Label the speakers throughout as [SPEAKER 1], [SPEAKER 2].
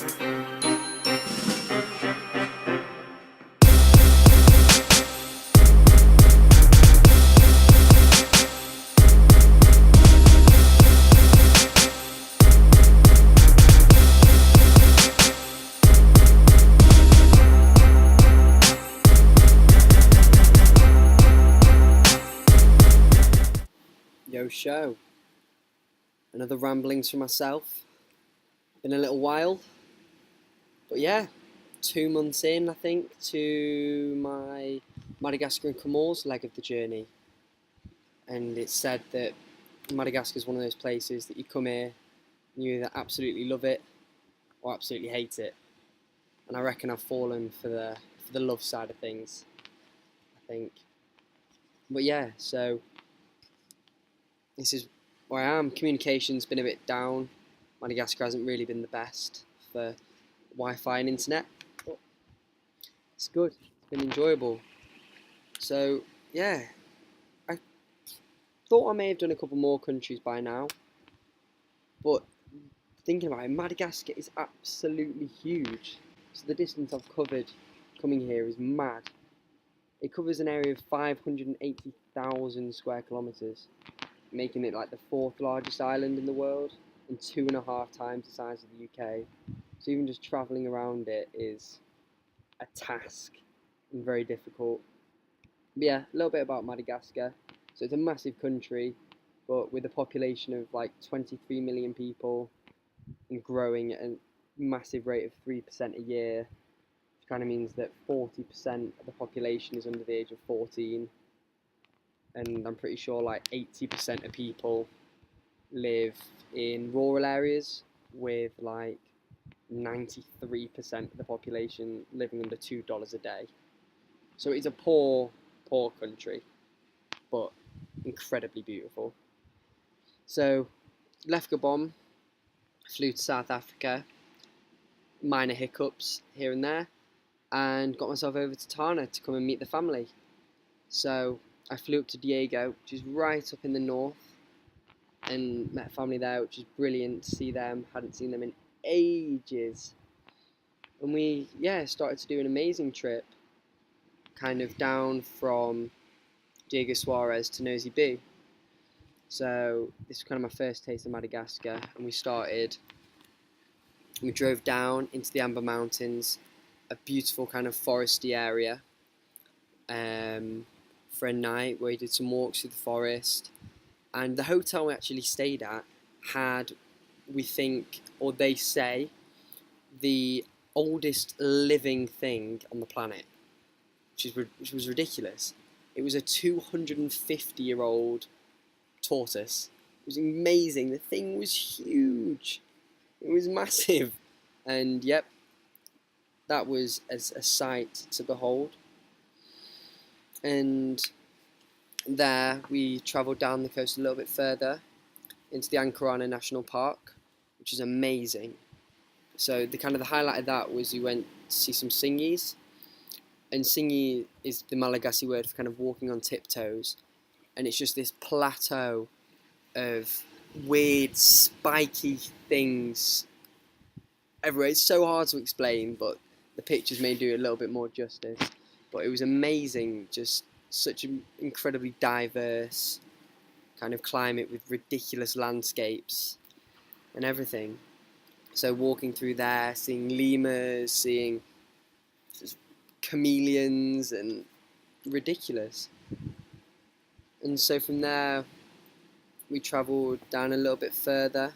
[SPEAKER 1] Yo show, another ramblings for myself. Been a little while, but yeah, 2 months in I think to my Madagascar The Comoros leg of the journey, and it's said that Madagascar is one of those places that you come here and you either absolutely love it or absolutely hate it, and I reckon I've fallen for the love side of things, I think. But yeah, so this is where I am. Communication's been a bit down. Madagascar hasn't really been the best for Wi-Fi and internet, but it's good. It's been enjoyable. So yeah, I thought I may have done a couple more countries by now, but thinking about it, Madagascar is absolutely huge. So the distance I've covered coming here is mad. It covers an area of 580,000 square kilometres, making it like the 4th largest island in the world and 2.5 times the size of the UK. So even just travelling around it is a task and very difficult. But yeah, a little bit about Madagascar. So it's a massive country, but with a population of like 23 million people and growing at a massive rate of 3% a year, which kind of means that 40% of the population is under the age of 14. And I'm pretty sure like 80% of people live in rural areas, with like 93% of the population living under $2 a day. So it's a poor country, but incredibly beautiful. So left Gabon, flew to South Africa, minor hiccups here and there, and got myself over to Tana to come and meet the family. So I flew up to Diego, which is right up in the north, and met family there, which is brilliant to see them. Hadn't seen them in ages. And we, started to do an amazing trip, kind of down from Diego Suarez to Nosy Be. So this was kind of my first taste of Madagascar, and we drove down into the Amber Mountains, a beautiful kind of foresty area, for a night where we did some walks through the forest. And the hotel we actually stayed at had, we think, or they say, the oldest living thing on the planet, which was ridiculous. It was a 250-year-old tortoise. It was amazing. The thing was huge. It was massive. And yep, that was a sight to behold. And there we travelled down the coast a little bit further into the Ankarana National Park, which is amazing. So the highlight of that was we went to see some singis, and singi is the Malagasy word for kind of walking on tiptoes, and it's just this plateau of weird spiky things everywhere. It's so hard to explain, but the pictures may do it a little bit more justice. But it was amazing, just such an incredibly diverse kind of climate with ridiculous landscapes and everything. So walking through there, seeing lemurs, seeing just chameleons, and ridiculous. And so from there we travelled down a little bit further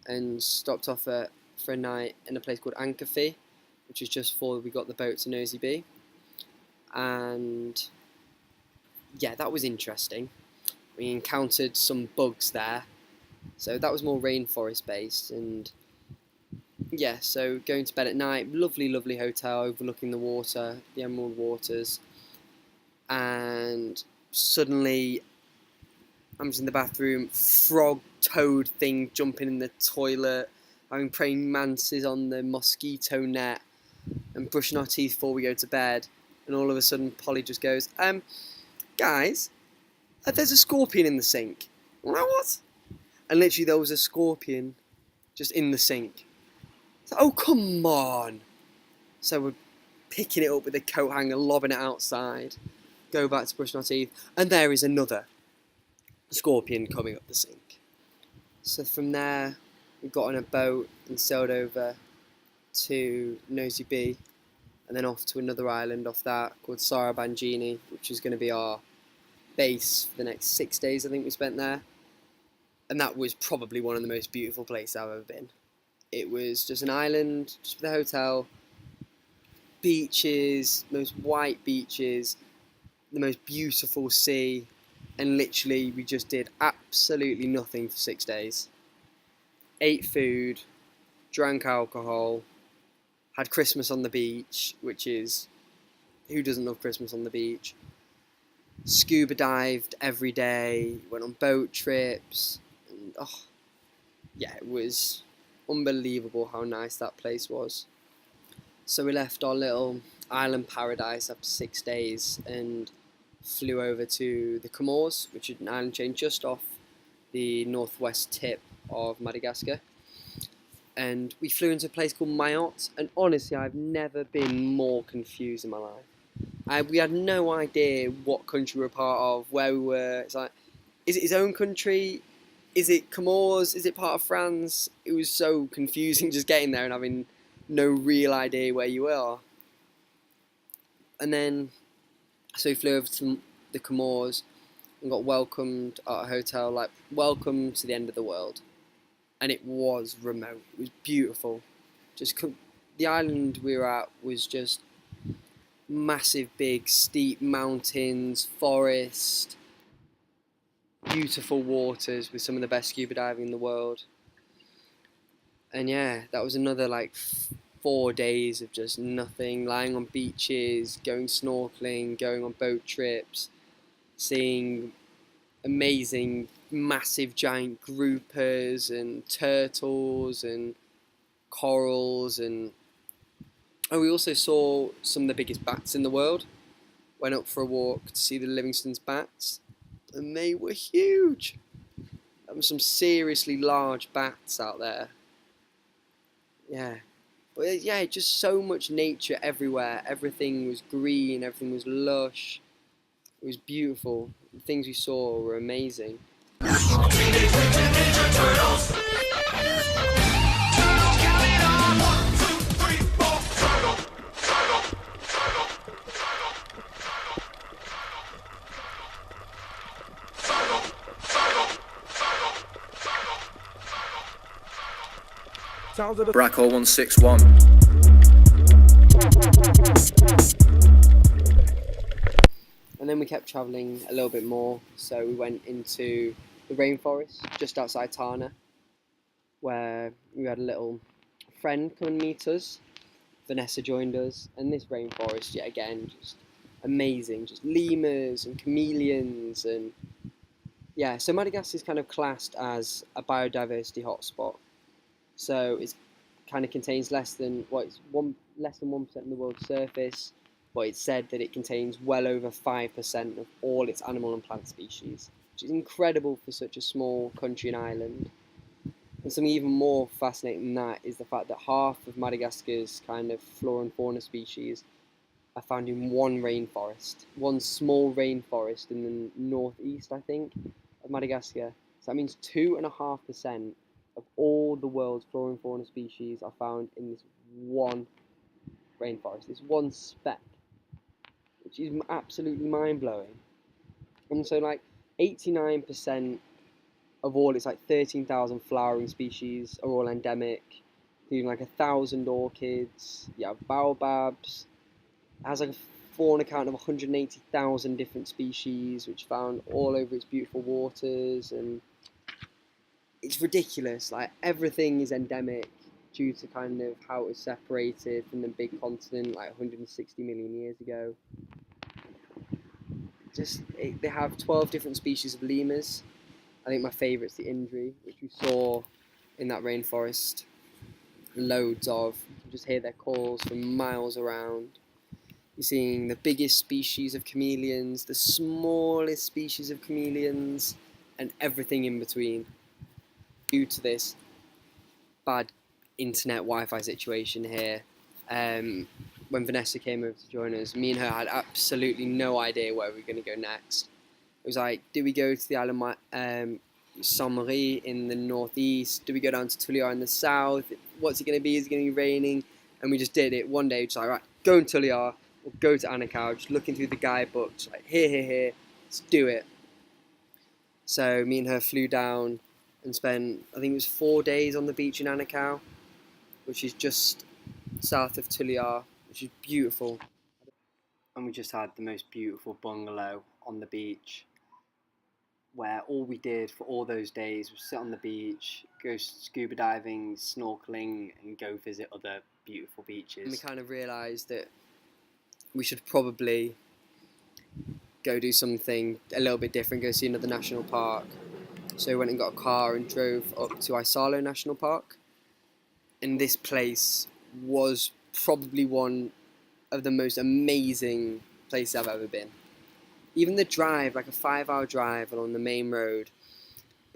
[SPEAKER 1] and stopped off for a night in a place called Ankafi, which was just before we got the boat to Nosy Be. And yeah, that was interesting. We encountered some bugs there, so that was more rainforest based. And yeah, so going to bed at night, lovely hotel overlooking the water, the emerald waters, and suddenly I'm just in the bathroom, frog toad thing jumping in the toilet, having praying mantises on the mosquito net, and brushing our teeth before we go to bed. And all of a sudden Polly just goes, guys, there's a scorpion in the sink. What? And literally there was a scorpion just in the sink. Oh, come on! So we're picking it up with the coat hanger, lobbing it outside, go back to brushing our teeth, and there is another scorpion coming up the sink. So from there, we got on a boat and sailed over to Nosy Be, and then off to another island off that called Sarabangini, which is going to be our base for the next 6 days. I think we spent there, and that was probably one of the most beautiful places I've ever been. It was just an island, just with a hotel, beaches, most white beaches, the most beautiful sea, and literally we just did absolutely nothing for 6 days. Ate food, drank alcohol, had Christmas on the beach, which is, who doesn't love Christmas on the beach? Scuba dived every day, went on boat trips, and yeah, it was unbelievable how nice that place was. So we left our little island paradise after 6 days and flew over to the Comoros, which is an island chain just off the northwest tip of Madagascar. And we flew into a place called Mayotte, and honestly, I've never been more confused in my life. We had no idea what country we were part of, where we were. It's like, is it his own country? Is it Comoros? Is it part of France? It was so confusing just getting there and having no real idea where you are. And then, so we flew over to the Comoros and got welcomed at a hotel, like, welcome to the end of the world. And it was remote. It was beautiful. The island we were at was just massive, big, steep mountains, forest, beautiful waters with some of the best scuba diving in the world. And yeah, that was another like 4 days of just nothing, lying on beaches, going snorkeling, going on boat trips, seeing amazing, massive, giant groupers and turtles and corals, and we also saw some of the biggest bats in the world. Went up for a walk to see the Livingstone's bats, and they were huge. There were some seriously large bats out there. Yeah. But yeah, just so much nature everywhere. Everything was green, everything was lush. It was beautiful. The things we saw were amazing.
[SPEAKER 2] Bracco 161.
[SPEAKER 1] And then we kept travelling a little bit more, so we went into the rainforest just outside Tana, where we had a little friend come and meet us. Vanessa joined us, and this rainforest, yet again, just amazing. Just lemurs and chameleons, and yeah, so Madagascar is kind of classed as a biodiversity hotspot. So it kind of contains less than 1% of the world's surface, but it's said that it contains well over 5% of all its animal and plant species, which is incredible for such a small country and island. And something even more fascinating than that is the fact that half of Madagascar's kind of flora and fauna species are found in one rainforest, one small rainforest in the northeast, I think, of Madagascar. So that means 2.5% of all the world's flora and fauna species are found in this one rainforest, this one speck, which is absolutely mind-blowing. And so like 89% of all its like 13,000 flowering species are all endemic, including like 1,000 orchids, you have baobabs. It has like a fauna count of 180,000 different species, which are found all over its beautiful waters, and it's ridiculous. Like everything is endemic due to kind of how it was separated from the big continent like 160 million years ago. They have 12 different species of lemurs. I think my favourite's the Indri, which we saw in that rainforest. Loads of. You can just hear their calls from miles around. You're seeing the biggest species of chameleons, the smallest species of chameleons, and everything in between. Due to this bad internet Wi-Fi situation here. When Vanessa came over to join us, me and her had absolutely no idea where we were going to go next. It was like, do we go to the island Saint Marie in the northeast? Do we go down to Tulliar in the south? What's it going to be? Is it going to be raining? And we just did it one day. Just like, right, go in Tulliar, or go to Anakau. Just looking through the guidebook, just like here, let's do it. So me and her flew down and spent, I think it was 4 days on the beach in Anakau, which is just south of Tulliar, which is beautiful. And we just had the most beautiful bungalow on the beach, where all we did for all those days was sit on the beach, go scuba diving, snorkeling, and go visit other beautiful beaches. And we kind of realised that we should probably go do something a little bit different, go see another national park. So we went and got a car and drove up to Isalo National Park. And this place was probably one of the most amazing places I've ever been. Even the drive, like a 5-hour drive along the main road,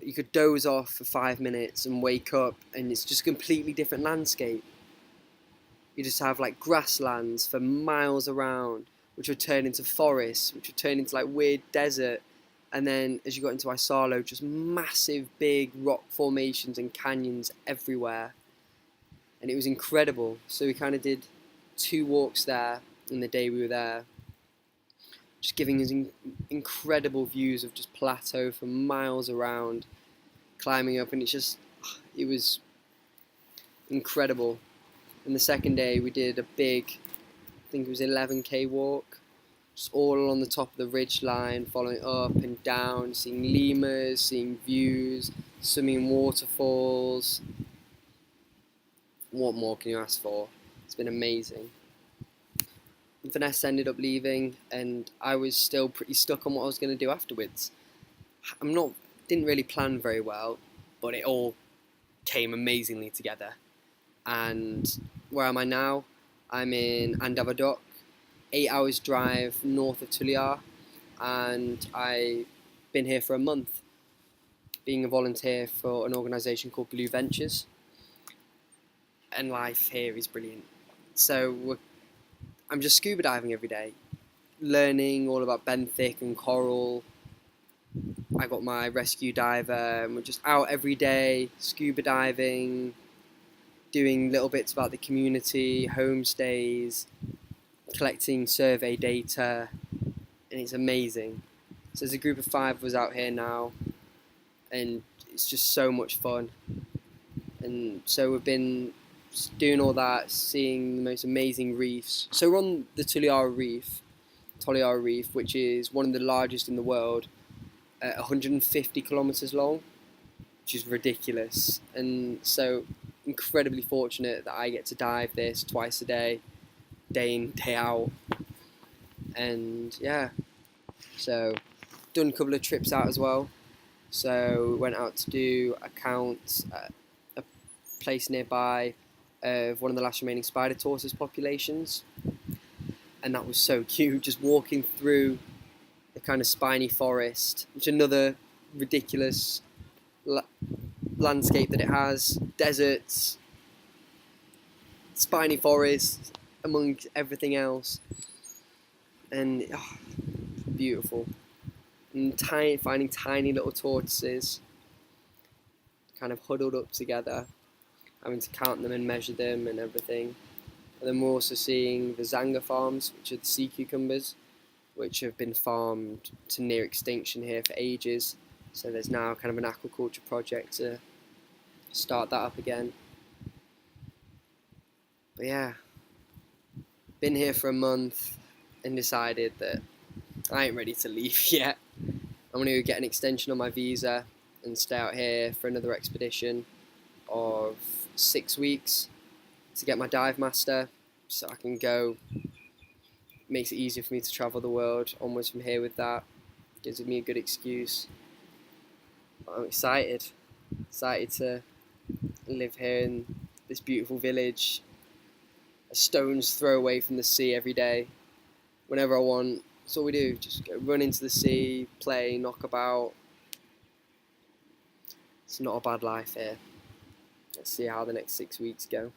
[SPEAKER 1] you could doze off for 5 minutes and wake up and it's just a completely different landscape. You just have like grasslands for miles around, which would turn into forests, which would turn into like weird desert. And then as you got into Isalo, just massive big rock formations and canyons everywhere. And it was incredible. So we kind of did 2 walks there in the day we were there, just giving us incredible views of just plateau for miles around, climbing up, and it was incredible. And the second day we did a big, I think it was 11k walk, just all along the top of the ridge line, following up and down, seeing lemurs, seeing views, swimming in waterfalls. What more can you ask for? It's been amazing. Vanessa ended up leaving and I was still pretty stuck on what I was going to do afterwards. Didn't really plan very well, but it all came amazingly together. And where am I now? I'm in Andavadok, 8 hours drive north of Tulliar, and I've been here for a month, being a volunteer for an organisation called Blue Ventures. And life here is brilliant. So I'm just scuba diving every day, learning all about benthic and coral. I got my rescue diver and we're just out every day, scuba diving, doing little bits about the community, homestays, collecting survey data, and it's amazing. So there's a group of 5 of us out here now, and it's just so much fun. And so we've been doing all that, seeing the most amazing reefs. So we're on the Toliara Reef, which is one of the largest in the world, 150 kilometers long, which is ridiculous. And so incredibly fortunate that I get to dive this twice a day, day in, day out. And yeah, so done a couple of trips out as well. So went out to do accounts at a place nearby of one of the last remaining spider tortoise populations, and that was so cute, just walking through the kind of spiny forest, which is another ridiculous landscape that it has, deserts, spiny forests among everything else, and beautiful. And finding tiny little tortoises kind of huddled up together, having to count them and measure them and everything. And then we're also seeing the Zanga farms, which are the sea cucumbers, which have been farmed to near extinction here for ages. So there's now kind of an aquaculture project to start that up again. But yeah, been here for a month and decided that I ain't ready to leave yet. I'm going to get an extension on my visa and stay out here for another expedition of 6 weeks to get my dive master, so I can go. Makes it easier for me to travel the world onwards from here with that. Gives me a good excuse. But I'm excited to live here in this beautiful village, a stone's throw away from the sea every day. Whenever I want, that's all we do, just go run into the sea, play, knock about. It's not a bad life here. let's see how the next 6 weeks go.